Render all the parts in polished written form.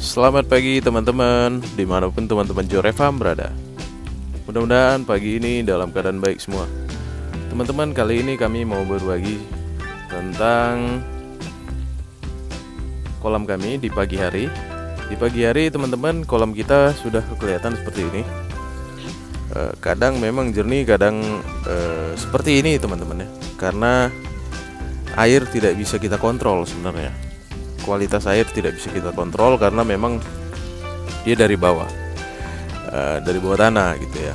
Selamat pagi teman-teman, dimanapun teman-teman Jorevam berada. Mudah-mudahan pagi ini dalam keadaan baik semua. Teman-teman, kali ini kami mau berbagi tentang kolam kami di pagi hari. Di pagi hari teman-teman, kolam kita sudah kelihatan seperti ini. Kadang memang jernih, kadang seperti ini teman-teman ya. Karena air tidak bisa kita kontrol sebenarnya. Kualitas air tidak bisa kita kontrol karena memang dia dari bawah tanah gitu ya.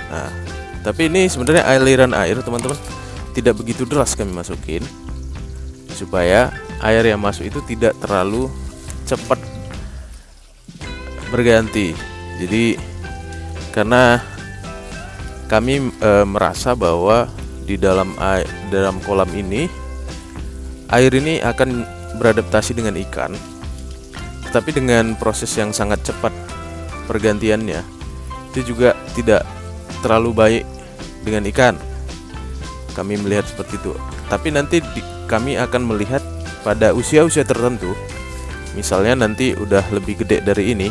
Nah, tapi ini sebenarnya aliran air teman-teman tidak begitu deras kami masukin supaya air yang masuk itu tidak terlalu cepat berganti. Jadi karena kami merasa bahwa di dalam kolam ini air ini akan beradaptasi dengan ikan, tetapi dengan proses yang sangat cepat pergantiannya itu juga tidak terlalu baik dengan ikan. Kami melihat seperti itu. Tapi nanti kami akan melihat pada usia-usia tertentu, misalnya nanti udah lebih gede dari ini,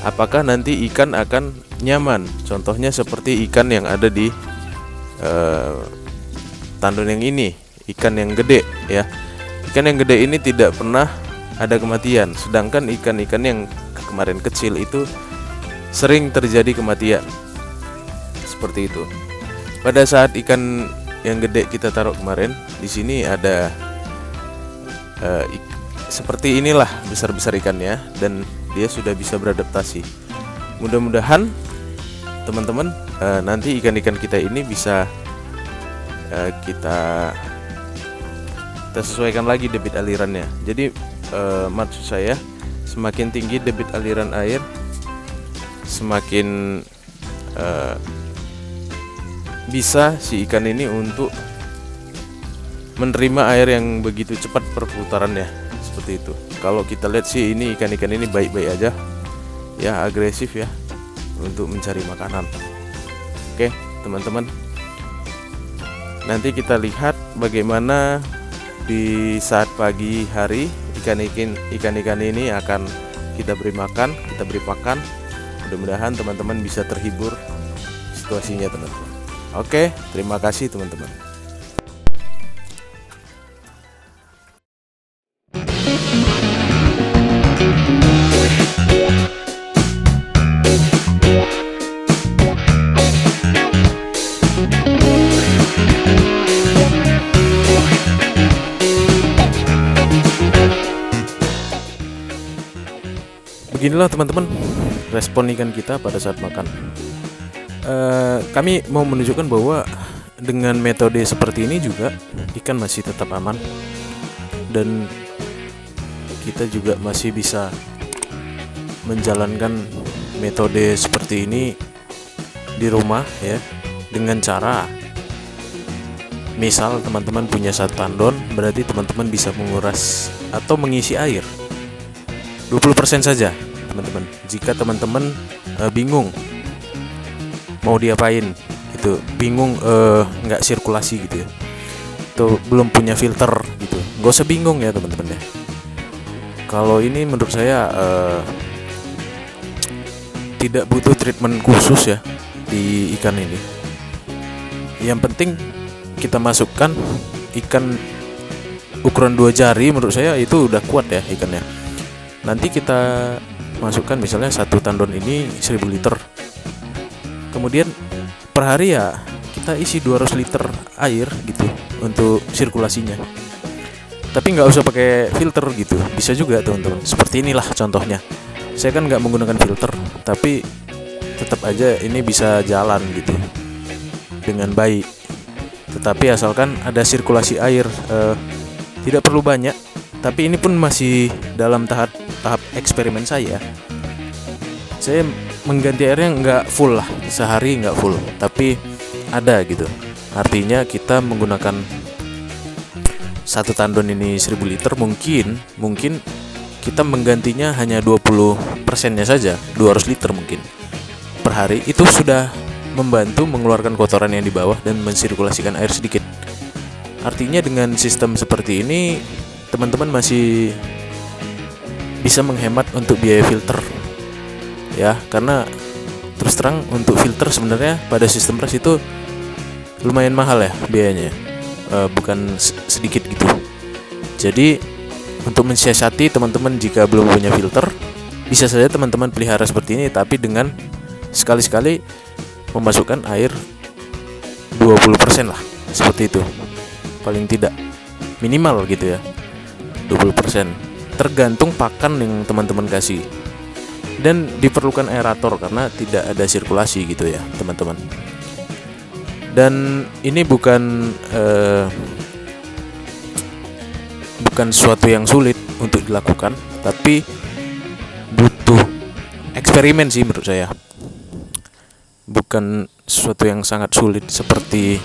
apakah nanti ikan akan nyaman. Contohnya seperti ikan yang ada di tandon yang ini, ikan yang gede ya. Ikan yang gede ini tidak pernah ada kematian, sedangkan ikan-ikan yang kemarin kecil itu sering terjadi kematian. Seperti itu. Pada saat ikan yang gede kita taruh kemarin, di sini ada seperti inilah besar-besar ikannya, dan dia sudah bisa beradaptasi. Mudah-mudahan teman-teman nanti ikan-ikan kita ini bisa kita sesuaikan lagi debit alirannya. Jadi maksud saya, semakin tinggi debit aliran air, semakin bisa si ikan ini untuk menerima air yang begitu cepat perputarannya. Seperti itu. Kalau kita lihat sih ini ikan-ikan ini baik-baik aja ya, agresif ya untuk mencari makanan. Oke teman-teman, nanti kita lihat bagaimana di saat pagi hari ikan-ikan ini akan kita beri makan, kita beri pakan. Mudah-mudahan teman-teman bisa terhibur situasinya teman-teman. Oke, terima kasih teman-teman. Beginilah teman-teman respon ikan kita pada saat makan. Kami mau menunjukkan bahwa dengan metode seperti ini juga ikan masih tetap aman, dan kita juga masih bisa menjalankan metode seperti ini di rumah ya, dengan cara misal teman-teman punya satu tandon, berarti teman-teman bisa menguras atau mengisi air 20% saja teman-teman. Jika teman-teman bingung mau diapain gitu, bingung nggak sirkulasi gitu ya, atau belum punya filter gitu, nggak usah bingung ya teman-teman ya. Kalau ini menurut saya tidak butuh treatment khusus ya di ikan ini. Yang penting kita masukkan ikan ukuran 2 jari, menurut saya itu udah kuat ya ikannya. Nanti kita masukkan misalnya satu tandon ini 1000 liter. Kemudian per hari ya kita isi 200 liter air gitu untuk sirkulasinya. Tapi nggak usah pakai filter gitu, bisa juga teman-teman. Seperti inilah contohnya. Saya kan nggak menggunakan filter, tapi tetap aja ini bisa jalan gitu dengan baik. Tetapi asalkan ada sirkulasi air, tidak perlu banyak. Tapi ini pun masih dalam tahap eksperimen saya. Saya mengganti airnya nggak full lah, sehari nggak full, tapi ada gitu. Artinya kita menggunakan satu tandon ini 1000 liter, mungkin kita menggantinya hanya 20%-nya saja, 200 liter mungkin per hari. Itu sudah membantu mengeluarkan kotoran yang di bawah dan mensirkulasikan air sedikit. Artinya dengan sistem seperti ini teman-teman masih bisa menghemat untuk biaya filter ya, karena terus terang untuk filter sebenarnya pada sistem ras itu lumayan mahal ya biayanya, bukan sedikit gitu. Jadi untuk mensiasati teman-teman jika belum punya filter, bisa saja teman-teman pelihara seperti ini, tapi dengan sekali-sekali memasukkan air 20% lah, seperti itu paling tidak, minimal gitu ya, 20%, tergantung pakan yang teman-teman kasih. Dan diperlukan aerator karena tidak ada sirkulasi gitu ya teman-teman. Dan ini bukan suatu yang sulit untuk dilakukan, tapi butuh eksperimen sih menurut saya. Bukan sesuatu yang sangat sulit seperti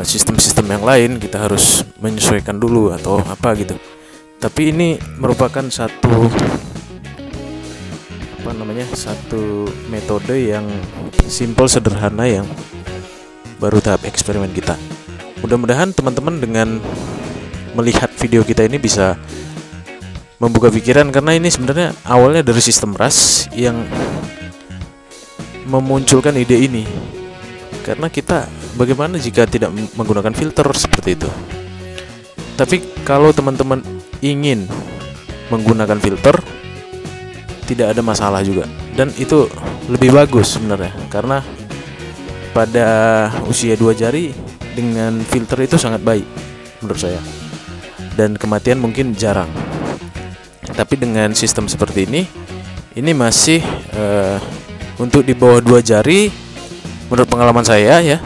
sistem-sistem yang lain, kita harus menyesuaikan dulu atau apa gitu. Tapi ini merupakan satu metode yang simple, sederhana, yang baru tahap eksperimen kita. Mudah-mudahan teman-teman dengan melihat video kita ini bisa membuka pikiran, karena ini sebenarnya awalnya dari sistem ras yang memunculkan ide ini. Karena kita bagaimana jika tidak menggunakan filter seperti itu. Tapi kalau teman-teman ingin menggunakan filter, tidak ada masalah juga, dan itu lebih bagus sebenarnya, karena pada usia 2 jari dengan filter itu sangat baik menurut saya, dan kematian mungkin jarang. Tapi dengan sistem seperti ini masih untuk di bawah 2 jari menurut pengalaman saya ya,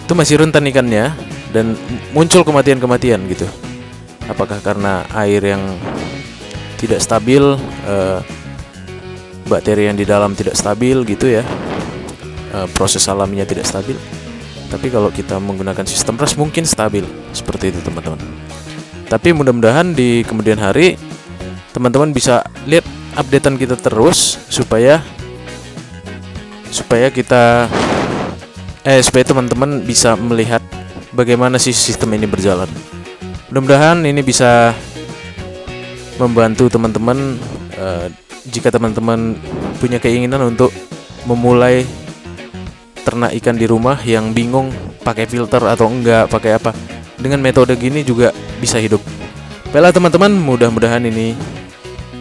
itu masih rentan ikannya dan muncul kematian-kematian gitu. Apakah karena air yang tidak stabil, bakteri yang di dalam tidak stabil gitu ya, proses alaminya tidak stabil. Tapi kalau kita menggunakan sistem ras mungkin stabil, seperti itu teman-teman. Tapi mudah-mudahan di kemudian hari teman-teman bisa lihat updatean kita terus, supaya teman-teman bisa melihat bagaimana sih sistem ini berjalan. Mudah-mudahan ini bisa membantu teman-teman jika teman-teman punya keinginan untuk memulai ternak ikan di rumah yang bingung pakai filter atau enggak, pakai apa. Dengan metode gini juga bisa hidup. Baiklah teman-teman, mudah-mudahan ini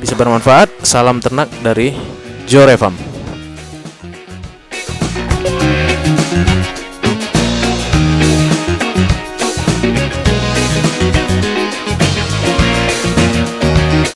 bisa bermanfaat. Salam ternak dari Jore Farm.